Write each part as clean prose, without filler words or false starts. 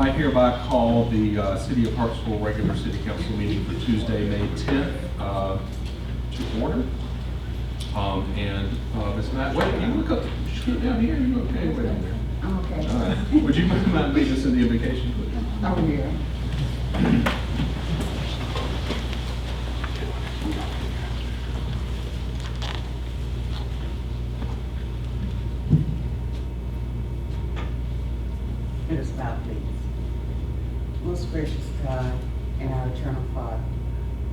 I hereby call the City of Hartsville regular City Council meeting for Tuesday, May 10th to order. Ms. Matt, wait, you look up, just go down here, you okay? Wait down there. I'm okay. All right. Would you mind leading us in the invocation, please? Oh, yeah. Let us bow, please. Most gracious God and our eternal Father,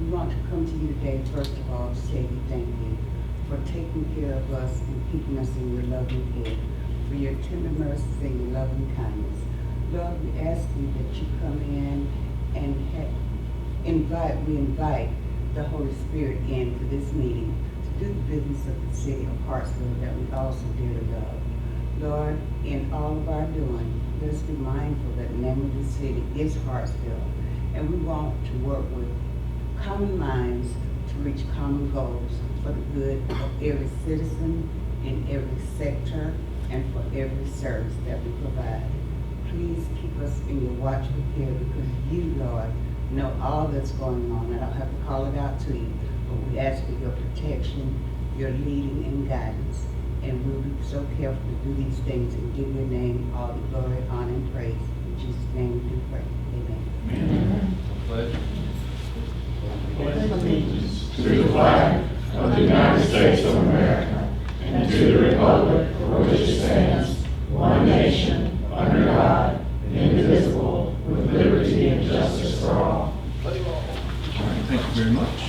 we want to come to you today, first of all, to say we thank you for taking care of us and keeping us in your loving care, for your tender mercies and your loving kindness. Lord, we ask you that you come in and we invite the Holy Spirit in for this meeting to do the business of the city of Hartsville that we also dearly love. Lord, in all of our doing, let us be mindful that the name of the city is Hartsville, and we want to work with common minds to reach common goals for the good of every citizen in every sector and for every service that we provide. Please keep us in your watchful care because you, Lord, know all that's going on. I don't have to call it out to you, but we ask for your protection, your leading and guidance. And we'll be so careful to do these things and give your name all the glory, honor, and praise. In Jesus' name we do pray. Amen. Pledge. Pledge allegiance to the flag of the United States of America and to the republic for which it stands, one nation, under God, indivisible, with liberty and justice for all. Thank you very much.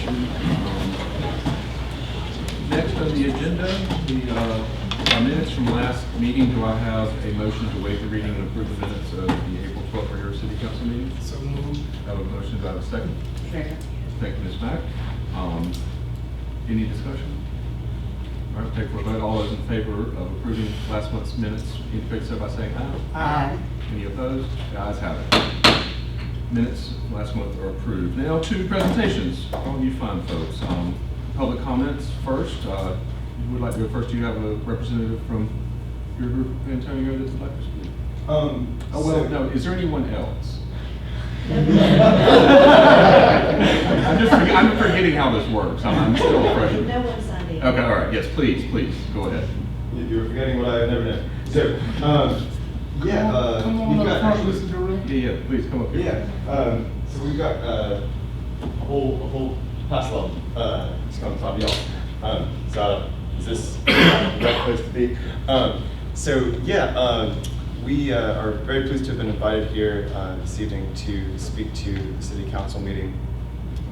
Next on the agenda, the minutes from last meeting. Do I have a motion to waive the reading and approve the minutes of the April 12th regular City Council meeting? So moved. I have a motion. Do I have a second? Second. Thank you, Ms. Mack. Any discussion? All right, take for a vote. All those in favor of approving last month's minutes, indicate so by saying aye. Aye. Any opposed? The ayes have it. Minutes last month are approved. Now to presentations. All you fine folks. Public comments first. Who would like to go first? Do you have a representative from your group, Antonio, that's like to speak? No. Is there anyone else? I'm forgetting how this works. I'm still afraid. No one signed in. Okay, all right. Yes, please, go ahead. You're forgetting what I never know. So, Come on we've up got front, actually, Mr. Durant. Yeah, please come up here. yeah. So we've got a whole pass level. It's on top of y'all. So is this the right place to be? We are very pleased to have been invited here this evening to speak to the City Council meeting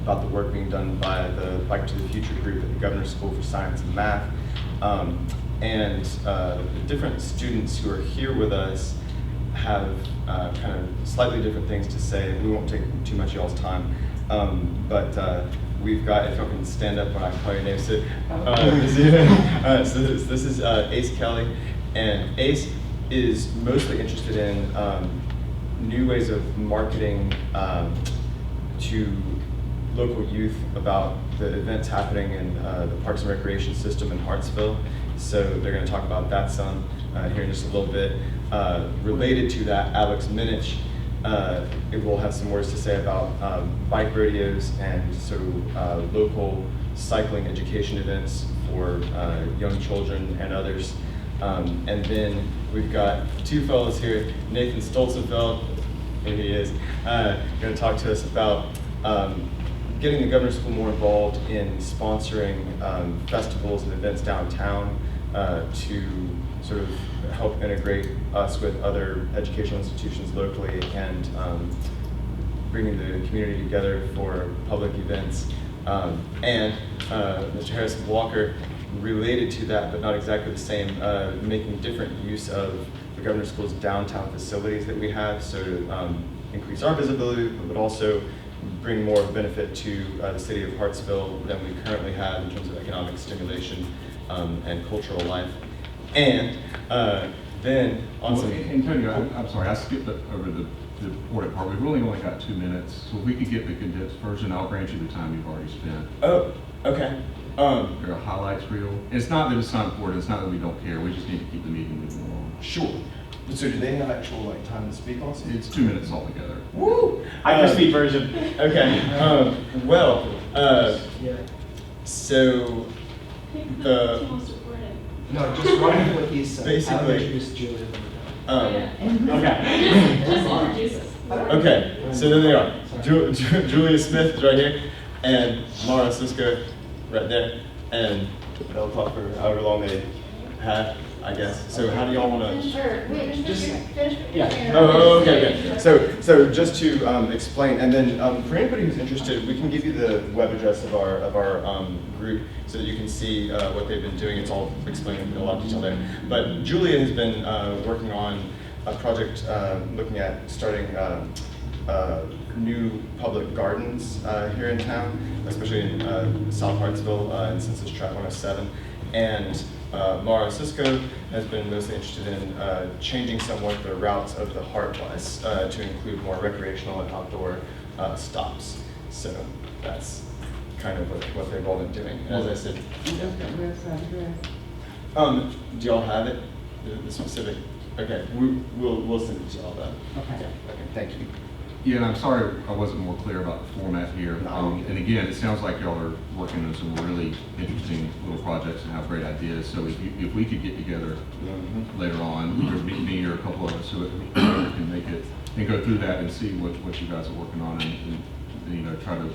about the work being done by the Bike to the Future group at the Governor's School for Science and Math. The different students who are here with us have kind of slightly different things to say. We won't take too much of y'all's time, we've got, if y'all can stand up when I call your name. So this is Ace Kelly, and Ace is mostly interested in new ways of marketing to local youth about the events happening in the Parks and Recreation system in Hartsville. So they're going to talk about that some here in just a little bit. Related to that, Alex Minich will have some words to say about bike rodeos and sort of local cycling education events for young children and others. And then we've got two fellows here, Nathan Stolzenfeld, here he is, going to talk to us about getting the Governor's School more involved in sponsoring festivals and events downtown to sort of help integrate us with other educational institutions locally and bringing the community together for public events. Mr. Harrison Walker, related to that, but not exactly the same, making different use of the Governor's School's downtown facilities that we have, so to increase our visibility, but also bring more benefit to the city of Hartsville than we currently have in terms of economic stimulation and cultural life. And then on some... Antonio, I'm sorry, I skipped over the important part. We've really only got 2 minutes, so if we could get the condensed version, I'll grant you the time you've already spent. Oh, okay. There are highlights reel. It's not that it's not important, it's not that we don't care, we just need to keep the meeting moving along. Sure. So do they have actual like time to speak also? It's 2 minutes altogether. Woo! Hyperspeed version. Okay. So the No, just run what he said. Basically- I'll introduce Julia. Okay. Just introduce us. okay. So there they are. Julia Smith is right here, and Mara Cisco right there, and they'll talk for however long they have, I guess. So how do y'all want to? Yeah. Oh, okay. So just to explain, and then for anybody who's interested, we can give you the web address of our group so that you can see what they've been doing. It's all explained in a lot of detail there. But Julia has been working on a project looking at starting new public gardens here in town, especially in South Hartsville and Census Tract 107. And Mara Cisco has been mostly interested in changing somewhat the routes of the Hart Bus to include more recreational and outdoor stops. So that's kind of what they've all been doing. And as I said, And that's the website address. do y'all have it? The specific? Okay, we'll send it to y'all then. Okay. Okay, thank you. Yeah, and I'm sorry I wasn't more clear about the format here. And again, it sounds like y'all are working on some really interesting little projects and have great ideas. So if we could get together later on, either me or a couple of us who can make it and go through that and see what you guys are working on and try to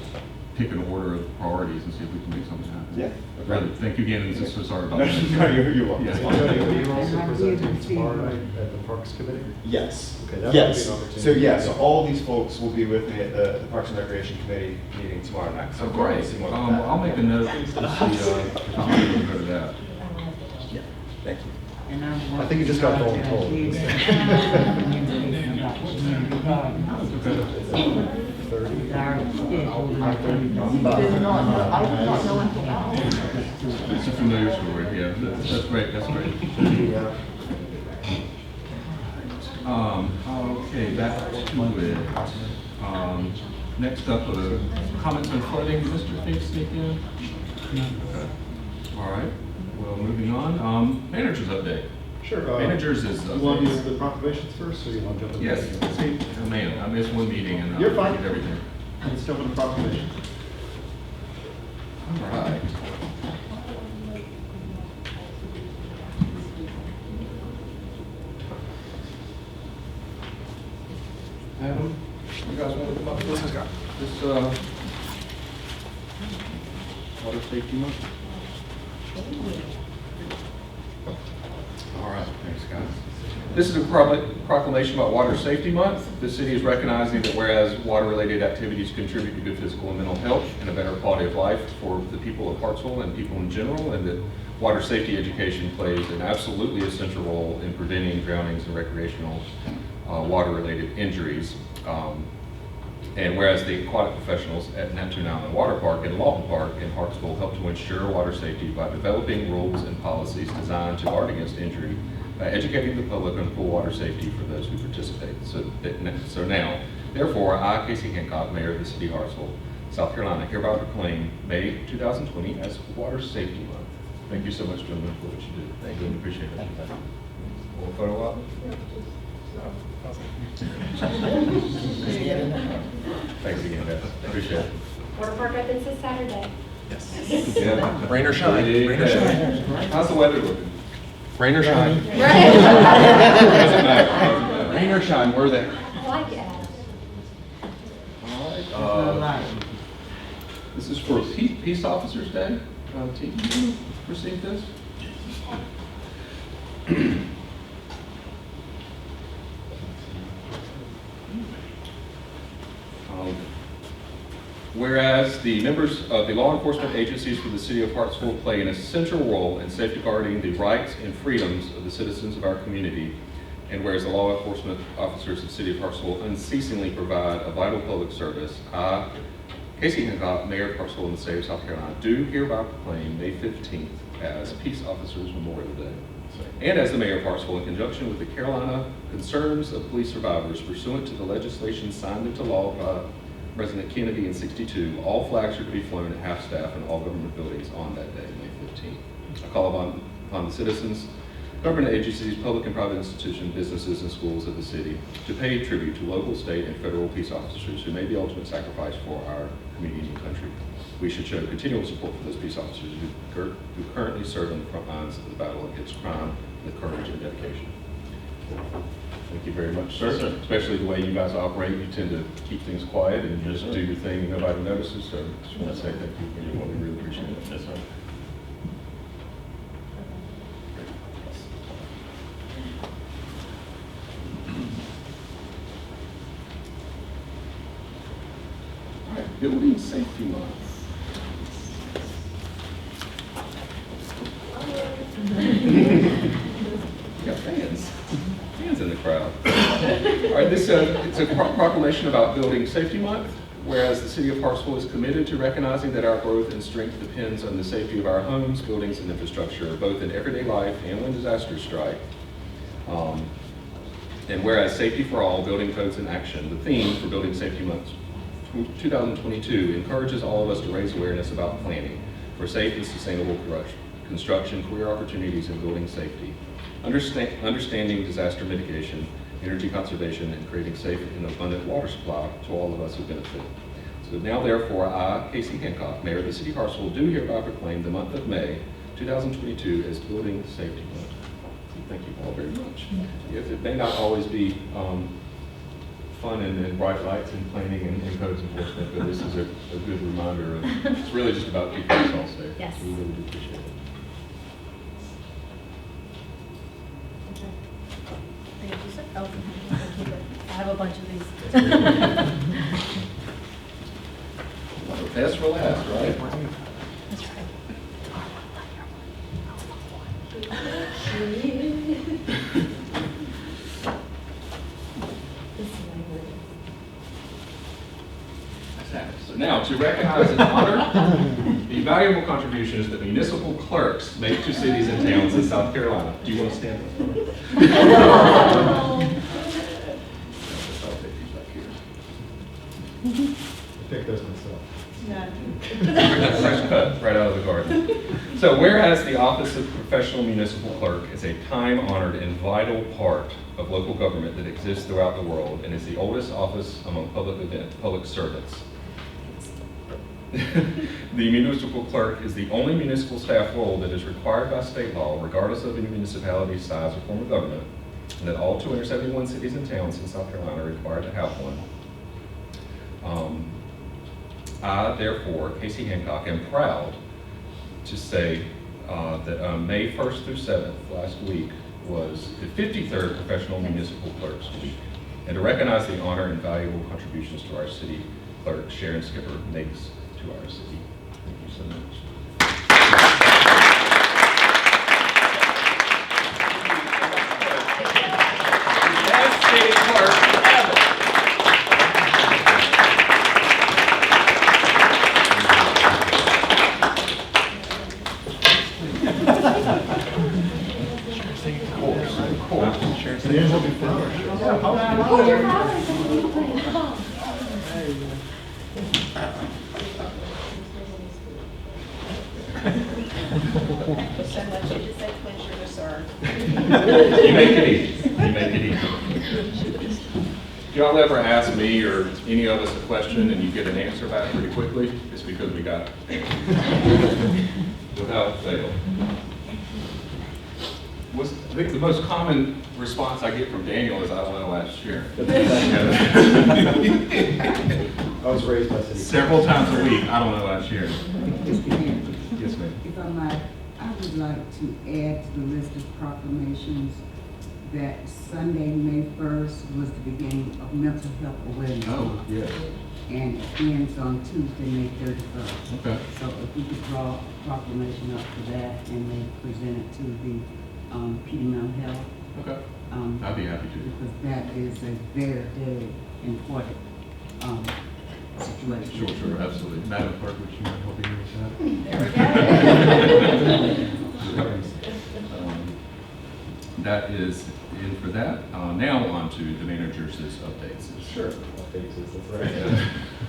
pick an order of priorities and see if we can make something happen. Yeah. Really, thank you again, and so sorry about No, that. no, you're welcome. Yeah. Jody, are you also And I did presenting receive tomorrow one. night at the Parks Committee? Yes. Okay, that would Yes. be an opportunity. So yeah, so all these folks will be with me at the Parks and Recreation Committee meeting tomorrow night. So Oh, great. see more of that. I'll make a note to see if I'm able to go to that. Yeah. Thank you. And I think you just got told. It's a familiar story, yeah. That's great, that's great. Yeah. Okay, back to it. Next up, comments on flooding. Did Mr. Fink sneak in? Okay. All right, well, moving on. Managers update. Sure. Managers is. You want to do the proclamations first, or you want to jump in? Yes, see, oh, man, I missed one meeting and I You're fine. did everything. Let's jump into proclamations. All right. Adam, you guys want to come up with this, water safety month? All right, thanks, guys. This is a proclamation about Water Safety Month. The city is recognizing that whereas water-related activities contribute to good physical and mental health and a better quality of life for the people of Hartsville and people in general, and that water safety education plays an absolutely essential role in preventing drownings and recreational water-related injuries. And whereas the aquatic professionals at Neptune Island Water Park and Lawton Park in Hartsville help to ensure water safety by developing rules and policies designed to guard against injury, by educating the public on pool water safety for those who participate. So now, therefore, I, Casey Hancock, Mayor of the City of Hartsville, South Carolina, hereby proclaim May 2020 as Water Safety Month. Thank you so much, gentlemen, for what you do. Thank you, and appreciate it. One photo op? Thanks again, guys. Appreciate it. Water Park opens this Saturday. Yeah. Rain or shine. Rain or shine. How's the weather looking? Rain or shine. Right. Doesn't matter. Rain or shine, we're there. I like it. All right. This is for Peace Officers Day. T, did you receive this? Whereas the members of the law enforcement agencies for the city of Hartsville play an essential role in safeguarding the rights and freedoms of the citizens of our community, and whereas the law enforcement officers of the city of Hartsville unceasingly provide a vital public service, I, Casey Hancock, Mayor of Hartsville in the state of South Carolina, do hereby proclaim May 15th as Peace Officers Memorial Day. And as the Mayor of Hartsville, in conjunction with the Carolina Concerns of Police Survivors pursuant to the legislation signed into law by President Kennedy in '62, all flags are to be flown at half-staff in all government buildings on that day, May 15th. I call upon the citizens government agencies, public and private institutions, businesses, and schools of the city to pay tribute to local, state, and federal peace officers who made the ultimate sacrifice for our community and country. We should show continual support for those peace officers who currently serve on the front lines of the battle against crime with courage and dedication. Thank you very much, sir. Yes, sir. Especially the way you guys operate. You tend to keep things quiet and just do your thing and nobody notices. So just want to say thank you for your We really appreciate it. Yes, sir. All right, Building Safety Month. We got fans in the crowd. All right, this it's a proclamation about Building Safety Month, whereas the City of Hartsville is committed to recognizing that our growth and strength depends on the safety of our homes, buildings, and infrastructure, both in everyday life and when disasters strike. And whereas Safety for All, Building Codes in Action, the theme for Building Safety Month 2022 encourages all of us to raise awareness about planning for safe and sustainable construction, career opportunities, and building safety. Understanding disaster mitigation, energy conservation, and creating safe and abundant water supply to all of us who benefit. So now therefore, I, Casey Hancock, Mayor of the City of Hartsville, do hereby proclaim the month of May 2022 as Building Safety Month. Thank you all very much. Yes, it may not always be fun and bright lights and planning and codes enforcement, but this is a good reminder of, it's really just about keeping us all safe. Yes. We really do appreciate it. Thank you, sir. Oh, thank you. I have a bunch of these. Best for last, right? That's right. So now, to recognize and honor the valuable contributions that municipal clerks make to cities and towns in South Carolina. Do you want to stand up? I'll take these back here. Pick those myself. Fresh cut right out of the garden. So whereas the Office of Professional Municipal Clerk is a time-honored and vital part of local government that exists throughout the world and is the oldest office among public servants. The municipal clerk is the only municipal staff role that is required by state law, regardless of any municipality's size or form of government, and that all 271 cities and towns in South Carolina are required to have one. I, therefore, Casey Hancock, am proud to say that May 1st through 7th, last week, was the 53rd Professional Municipal Clerks Week, and to recognize the honor and valuable contributions to our city clerk, Sharon Skipper, makes to our city. Thank you so much. Best city clerk ever. Of course. These will be flowers. Oh, your flowers. Come on. Thank you so much. It is a pleasure to serve. You make it easy. You make it easy. If y'all ever ask me or any of us a question and you get an answer back pretty quickly, it's because we got it. Without fail. I think the most common response I get from Daniel is, I don't know, last year. I was raised by city. Several times a week, I don't know, last year. Mr. Mayor, Yes, ma'am. if I might, I would like to add to the list of proclamations that Sunday, May 1st was the beginning of Mental Health Awareness Oh, Month, yes. and it ends on Tuesday, May 31st. Okay. So if we could draw a proclamation up for that and then present it to the PD Mental Health, Okay. I'd be happy to. because that is a very, very important situation. Sure, absolutely. Madam Clerk, would you mind helping me with that? There we go. That is in for that. Now on to the manager's updates. Sure. That's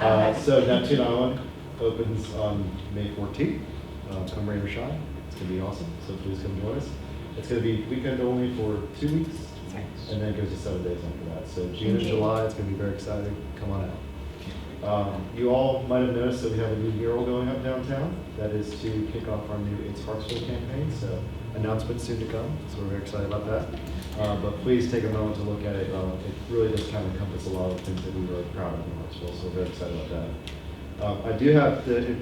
right. So Neptune Island opens on May 14th. Come rain or shine. It's going to be awesome. So please come join us. It's going to be weekend only for 2 weeks, and then it goes to 7 days after that. So June and July, it's going to be very exciting. Come on out. You all might have noticed that we have a new mural going up downtown. That is to kick off our new It's Hartsville campaign. So announcement soon to come. So we're very excited about that. But please take a moment to look at it. It really does kind of encompass a lot of things that we were proud of in Hartsville. So we're very excited about that. I do have the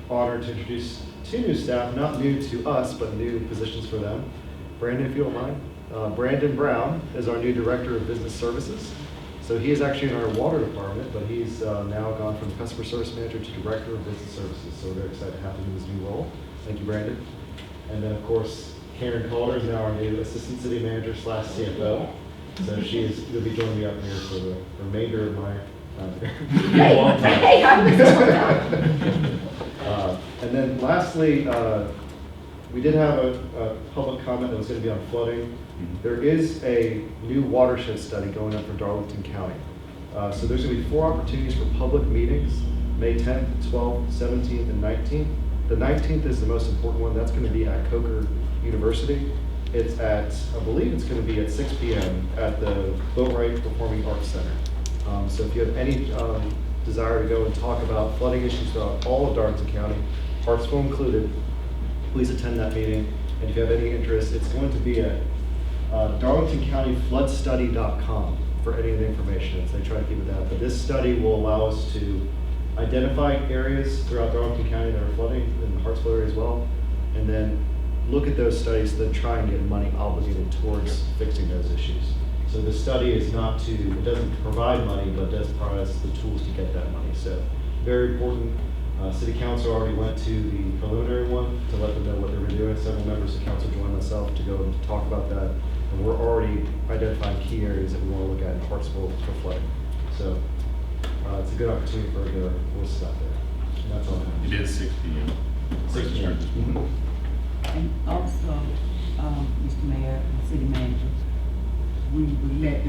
honor to introduce 2 new staff, not new to us, but new positions for them. Brandon, if you don't mind. Brandon Brown is our new Director of Business Services. So he is actually in our water department, but he's now gone from Customer Service Manager to Director of Business Services. So we're very excited to have him in his new role. Thank you, Brandon. And then, of course, Karen Calder is now our new Assistant City Manager / CFO. So she is going to be joining me up here for the remainder of my time here. Hey, I was And then lastly, we did have a public comment that was going to be on flooding. There is a new watershed study going up for Darlington County. So there's going to be 4 opportunities for public meetings, May 10th, 12th, 17th, and 19th. The 19th is the most important one. That's going to be at Coker University. It's at, I believe it's going to be at 6 p.m. at the Boatwright Performing Arts Center. So if you have any desire to go and talk about flooding issues throughout all of Darlington County, Hartsville included, please attend that meeting. And if you have any interest, it's going to be at darlingtoncountyfloodstudy.com for any of the information. So they try to keep it that. But this study will allow us to identify areas throughout Darlington County that are flooding, in the Hartsville area as well, and then look at those studies to try and get money obligated towards fixing those issues. So the study is not to, it doesn't provide money, but does provide us the tools to get that money. So very important. City Council already went to the preliminary one to let them know what they were doing. Several members of Council joined myself to go and talk about that. And we're already identifying key areas that we want to look at in Hartsville for flooding. So it's a good opportunity for a voice out there. And that's all I have. It is 6 p.m. 6 p.m. And also, Mr. Mayor and City Manager, we would let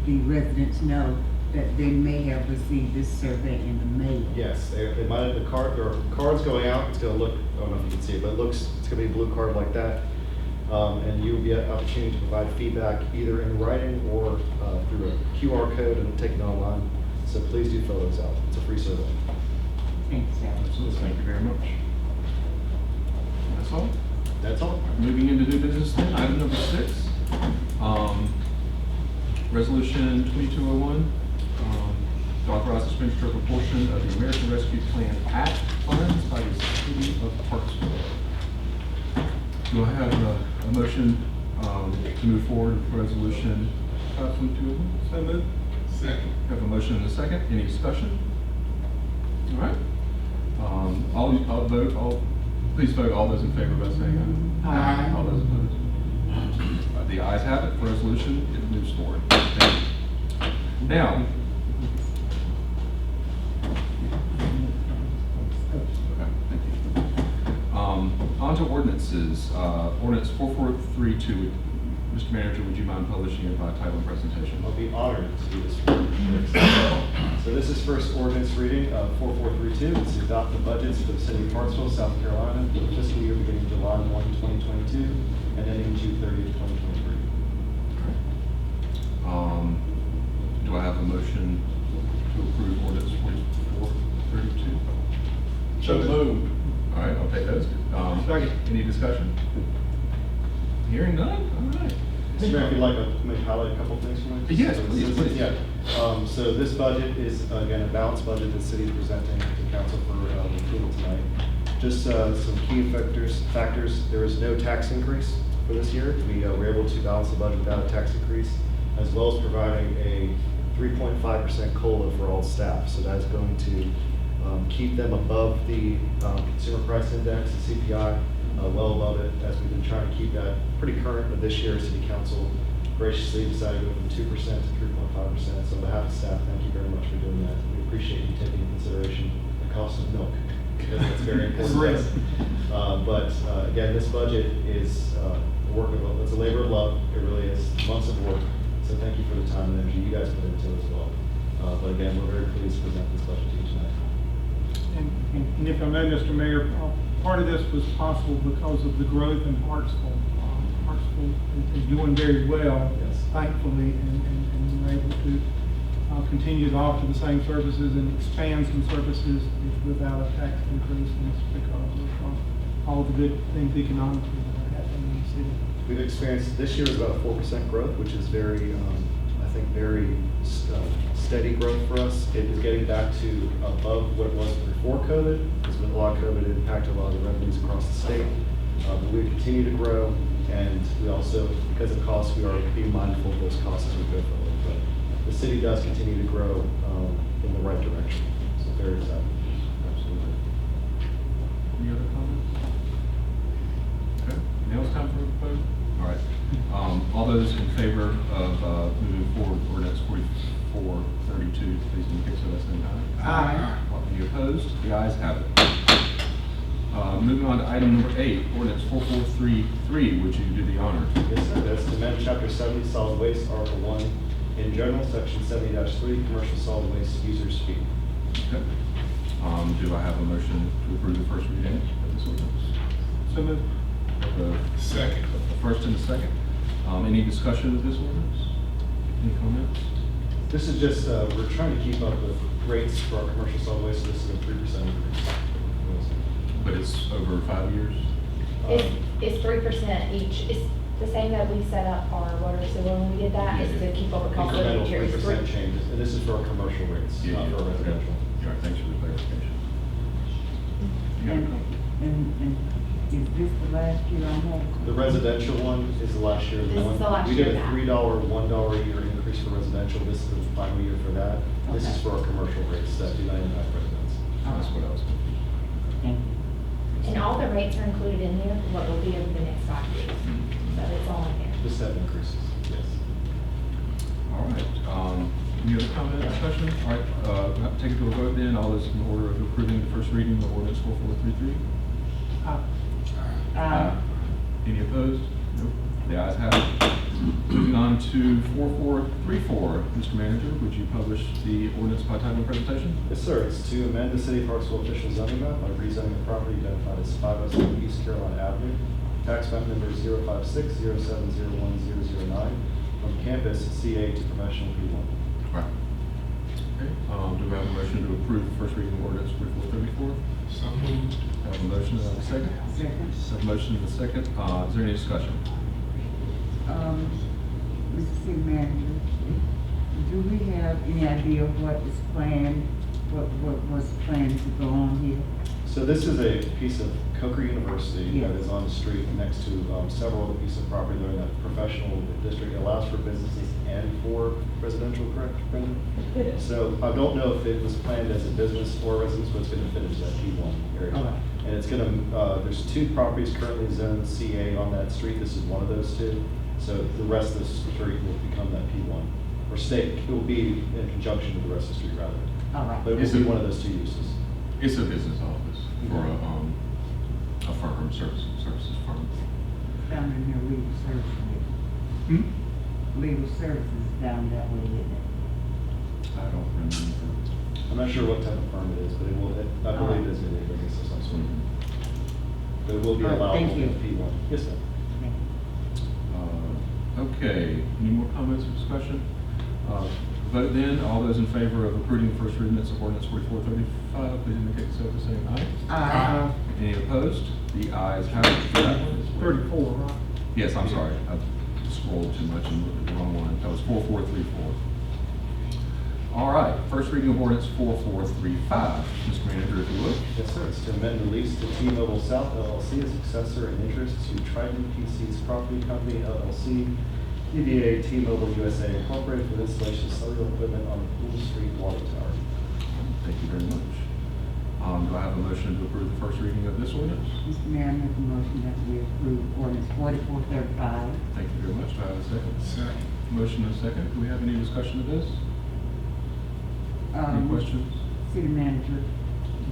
the residents know that they may have received this survey in the mail. Yes, they might have, there are cards going out. It's going to look, I don't know if you can see it, but it's going to be a blue card like that. And you will be an opportunity to provide feedback either in writing or through a QR code and take it online. So please do fill those out. It's a free survey. Thanks, Sal. Absolutely, thank you very much. That's all. That's all. Moving into new business then, item number 6. Resolution 2201, to authorize expenditure of a portion of the American Rescue Plan Act funds by the City of Hartsville. Do I have a motion to move forward with resolution 2201? So moved. Second. Have a motion and a second. Any discussion? All right. Please vote all those in favor by saying aye. Aye. All those opposed? The ayes have it. Resolution, it moves forward. Thank you. Now, okay, thank you. On to ordinances. Ordinance 4432. Mr. Manager, would you mind publishing it by title and presentation? I'll be honored to do this. So this is first ordinance reading of 4432. It's to adopt the budgets for the City of Hartsville, South Carolina for the fiscal year beginning July 1, 2022 and ending June 30, 2023. Do I have a motion to approve ordinance 4432? So moved. All right, I'll take those. Second. Any discussion? Hearing none? All right. Mr. Mayor, if you'd like to maybe highlight a couple of things for me? Yes, please. Yeah. So this budget is, again, a balanced budget that the city is presenting to council for approval tonight. Just some key factors. There is no tax increase for this year. We were able to balance the budget without a tax increase, as well as providing a 3.5% COLA for all staff. So that's going to keep them above the consumer price index, the CPI, well above it, as we've been trying to keep that pretty current. But this year, City Council graciously decided to go from 2% to 3.5%. So on behalf of staff, thank you very much for doing that. We appreciate you taking into consideration the cost of milk, because that's very important to us. But again, this budget is it's a labor of love. It really is months of work. So thank you for the time and energy you guys put into it as well. But again, we're very pleased to present this budget to you tonight. And if I may, Mr. Mayor, part of this was possible because of the growth in Hartsville. Hartsville Constable is doing very well, Yes. thankfully, and we're able to continue to offer the same services and expand some services without a tax increase, and it's because of all the good things economically that are happening in the city. We've experienced, this year is about 4% growth, which is very, I think, very steady growth for us. It is getting back to above what it was before COVID. There's been a lot of COVID impacted a lot of the revenues across the state. But we continue to grow, and we also, because of costs, we are being mindful of those costs as we go forward. But the city does continue to grow in the right direction. So very excited. Absolutely. Any other comments? Okay, now it's time for a vote. All right. All those in favor of moving forward with ordinance 4432, please indicate so by saying aye. Aye. Any opposed? The ayes have it. Moving on to item number 8, ordinance 4433, would you do the honors? Yes, sir. That's to amend Chapter 70, Solid Waste, Article 1, in general, Section 70-3, Commercial Solid Waste Users Fee. Okay. Do I have a motion to approve the first reading of this ordinance? So moved. Second. The first and the second. Any discussion of this ordinance? Any comments? This is just, we're trying to keep up with rates for our commercial solid waste, so this is a 3% increase. But it's over 5 years? It's 3% each. It's the same that we set up our water sewer when we did that, is to keep up with cost of Incremental living. 3% changes, and this is for our commercial rates, not for our residential. All right, thanks for the clarification. You got a comment? And is this the last year on that? The residential one is the last year. This is the last We year did a of that. $3, $1 a year increase for residential. This is the final year for that. This is Okay. for our commercial rates that do not impact residents. That's what I was confused. Thank you. And all the rates are included in there, for what will be over the next 5 years. So it's all in there. The 7 increases, yes. All right, any other comment, discussion? All right, we'll have to take it to a vote then. All those in order of approving the first reading of ordinance 4433? Any opposed? Nope. The ayes have it. Moving on to 4434. Mr. Manager, would you publish the ordinance by title and presentation? Yes, sir. It's to amend the City of Hartsville official zoning map by rezoning the property identified as 507 East Carolina Avenue, tax map number 056-0701-009, from campus CA to professional P1. Right. Okay, do we have a motion to approve the first reading of ordinance 4434? So moved. Have a motion and a second? Second. Have a motion and a second. Is there any discussion? Mr. City Manager, do we have any idea of what is planned, what's planned to go on here? So this is a piece of Coker University that Yes. is on the street next to several other pieces of property that are in that professional district. It allows for businesses and for residential, correct, Brendan? It is. So I don't know if it was planned as a business or residence, but it's going to fit into that P1 area. All right. And it's going to, there's 2 properties currently zoned CA on that street. This is one of those 2. So the rest of the street will become that P1, or state, it will be in conjunction with the rest of the street rather. All right. But it will be one of those 2 uses. It's a business office for a firm, services firm. Down in there, legal services. Legal services down that way, isn't it? I don't remember. I'm not sure what type of firm it is, but I believe it is going to be a business of some sort. But it will be All right, allowed thank you. in P1. Yes, ma'am. Okay, any more comments or discussion? Vote then, all those in favor of approving the first reading of ordinance 4435, please indicate so by saying aye. Any opposed? The ayes have it for that one as well. 34, right? Yes, I'm sorry, I scrolled too much and looked at the wrong one. That was 4434. All right, first reading of ordinance 4435. Mr. Manager, if you would. Yes, sir. It's to amend the lease to T-Mobile South LLC as successor in interest to Triton PC's Property Company LLC, DBA T-Mobile USA Incorporated for the installation of cellular equipment on the Pool Street Water Tower. Thank you very much. Do I have a motion to approve the first reading of this ordinance? Mr. Mayor, I make a motion that we approve ordinance 4435. Thank you very much. Do I have a second? Second. Motion and a second. Do we have any discussion of this? Any questions? City Manager,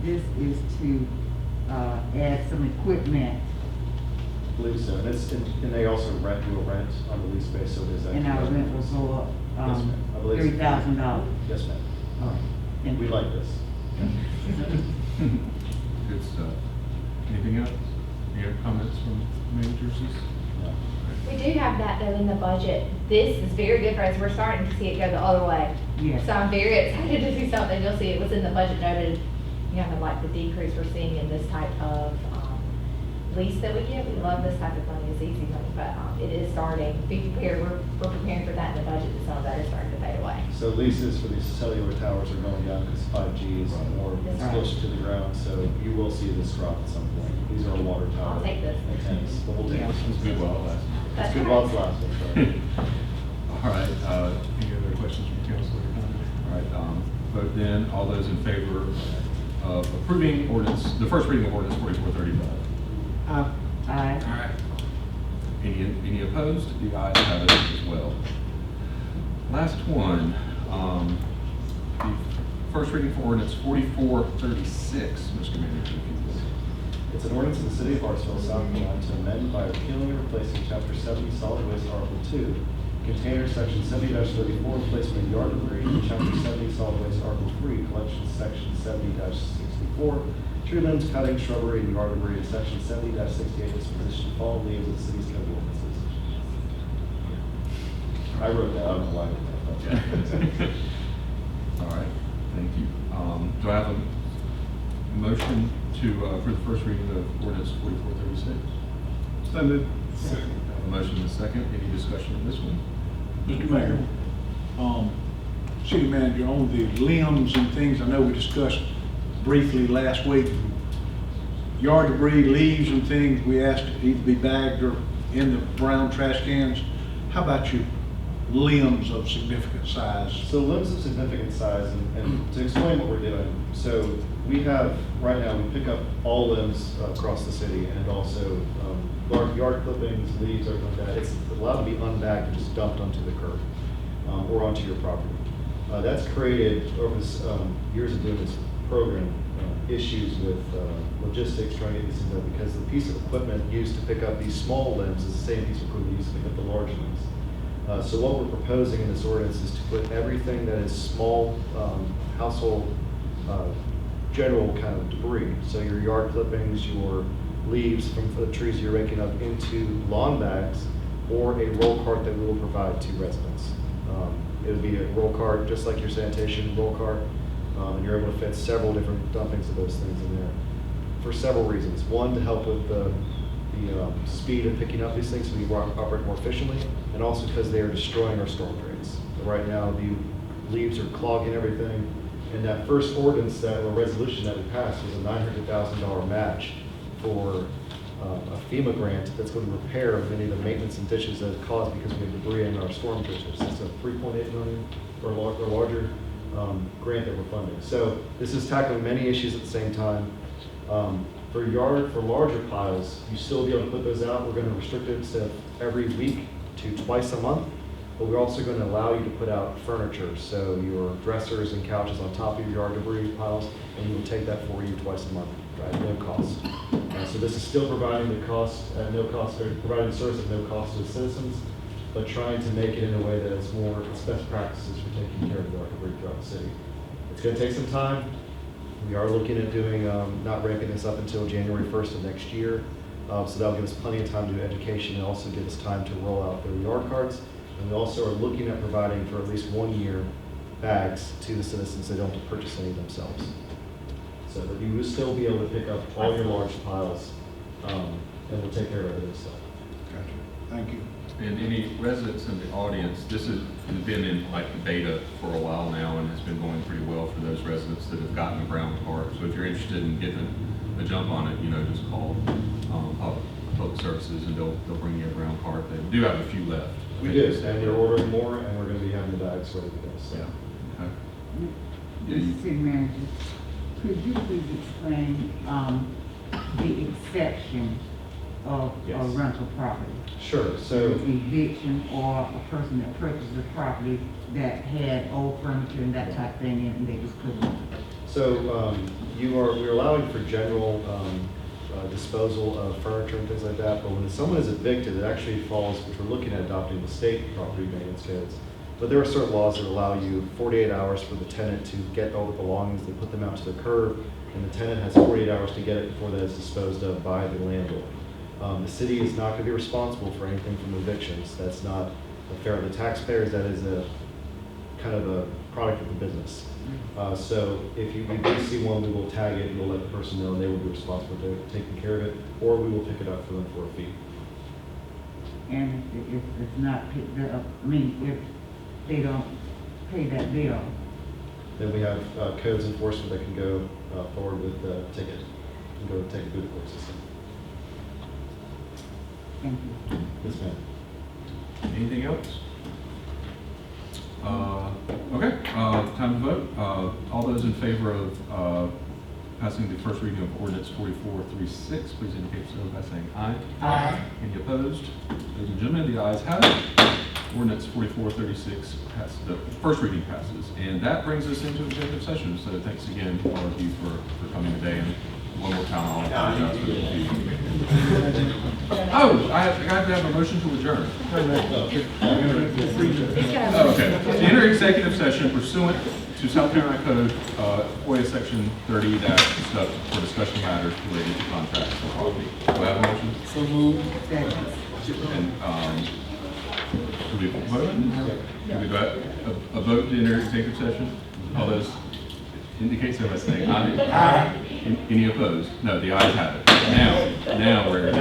this is to add some equipment I believe so. And they also do a rent on the lease space, so there's that. and our rent will go up Yes, ma'am. I believe so. $3,000. Yes, ma'am. All right. Thank We you. like this. Good stuff. Anything else? Any other comments from managers? No. Okay. We do have that though in the budget. This is very good for us. We're starting to see it go the other way. Yes. So I'm very excited to see something. You'll see it was in the budget noted, like the decrease we're seeing in this type of lease that we get. We love this type of money. It's easy money, but it is starting. Be prepared. We're preparing for that in the budget. That some of that is starting to fade away. So leases for these cellular towers are going down because 5G is more That's right. closer to the ground, so you will see this drop at some point. These are water tower I'll take this. antennas, but we'll take Yeah. this. It's good while it lasts. It's That's good right. while it's lasting, sorry. All right, any other questions from council? All right, vote then, all those in favor of approving ordinance, the first reading of ordinance 4435? Aye. Any opposed? The ayes have it as well. Last one, the first reading for ordinance 4436, Mr. Manager, if you would. It's an ordinance of the city of Hartsville, South Carolina, to amend by repealing and replacing chapter 70 solid waste article 2, containers section 70-34, replacement of yard debris, and chapter 70 solid waste article 3, collection section 70-64, tree limbs, cutting, shrubbery, and yard debris, and section 70-68, disposition of fallen leaves of the city's code ordinances. I wrote that, I don't know why I did that. All right, thank you. Do I have a motion to, for the first reading of ordinance 4436? Second. I have a motion and a second. Any discussion on this one? Mr. Mayor, city manager, on the limbs and things, I know we discussed briefly last week. Yard debris, leaves and things, we asked to either be bagged or in the brown trash cans. How about you? Limbs of significant size. So limbs of significant size, and to explain what we're doing, so we have, right now, we pick up all limbs across the city, and also yard clippings, leaves, everything like that. It's allowed to be unbagged and just dumped onto the curb or onto your property. That's created, over this, years of doing this program, issues with logistics, trying to get these things out, because the piece of equipment used to pick up these small limbs is the same piece of equipment used to pick up the large limbs. So what we're proposing in this ordinance is to put everything that is small household general kind of debris, so your yard clippings, your leaves from the trees you're raking up, into lawn bags or a roll cart that we will provide to residents. It'll be a roll cart, just like your sanitation roll cart, and you're able to fit several different dumpings of those things in there for several reasons. One, to help with the speed of picking up these things so we operate more efficiently, and also because they are destroying our storm drains. So right now, the leaves are clogging everything, and that first ordinance, or resolution that we passed, was a $900,000 match for a FEMA grant that's going to repair many of the maintenance and ditches that are caused because we have debris in our storm ditches. It's a $3.8 million or larger grant that we're funding. So this is tackling many issues at the same time. For larger piles, you still be able to put those out. We're going to restrict it to every week to twice a month, but we're also going to allow you to put out furniture, so your dressers and couches on top of your yard debris piles, and we will take that for you twice a month at no cost. So this is still providing the cost at no cost, or providing the service at no cost to the citizens, but trying to make it in a way that it's more, it's best practices for taking care of the yard debris throughout the city. It's going to take some time. We are looking at doing, not ramping this up until January 1st of next year. So that'll give us plenty of time to do education and also give us time to roll out the yard carts. And we also are looking at providing for at least 1 year bags to the citizens. They don't have to purchase any themselves. So that you will still be able to pick up all your large piles, and we'll take care of everything stuff. Gotcha. Thank you. And any residents in the audience, this has been in like beta for a while now and has been going pretty well for those residents that have gotten a brown card. So if you're interested in getting a jump on it, just call public services and they'll bring you a brown card. They do have a few left. We do, and they're ordering more, and we're going to be having the bags ready to go. So. Yeah. Okay. Yeah, Mr. City Manager, could you please explain the exception of a Yes. rental property? Sure. So Eviction or a person that purchased a property that had old furniture and that type of thing and they just couldn't. So we're allowing for general disposal of furniture and things like that, but when someone is evicted, it actually falls, which we're looking at adopting the state property maintenance codes. But there are certain laws that allow you 48 hours for the tenant to get all the belongings, they put them out to the curb, and the tenant has 48 hours to get it before that is disposed of by the landlord. The city is not gonna be responsible for anything from evictions. That's not fair on the taxpayers. That is a kind of a product of the business. So if we do see one, we will tag it, and we'll let the person know, and they will be responsible for taking care of it, or we will pick it up for them for a fee. And if it's not picked up, I mean, if they don't pay that bill, Then we have codes enforcement that can go forward with the ticket, and go take it through the court system. thank you. Yes, ma'am. Anything else? Okay, time to vote. All those in favor of passing the first reading of ordinance 4436, please indicate so by saying aye. Aye. Any opposed? Ladies and gentlemen, the ayes have it. Ordinance 4436 passes, the first reading passes. And that brings us into executive session. So thanks again to all of you for coming today. And one more time, I'll apologize for the confusion. Oh, I have to have a motion to adjourn. Oh, okay. To enter executive session pursuant to South Carolina Code, FOIA Section 30 for discussion matters related to contracts or property. Do I have a motion? So moved. Second. And, do we vote? Do we vote? A vote to enter executive session? All those indicate so by saying aye. Aye. Any opposed? No, the ayes have it. Now we're.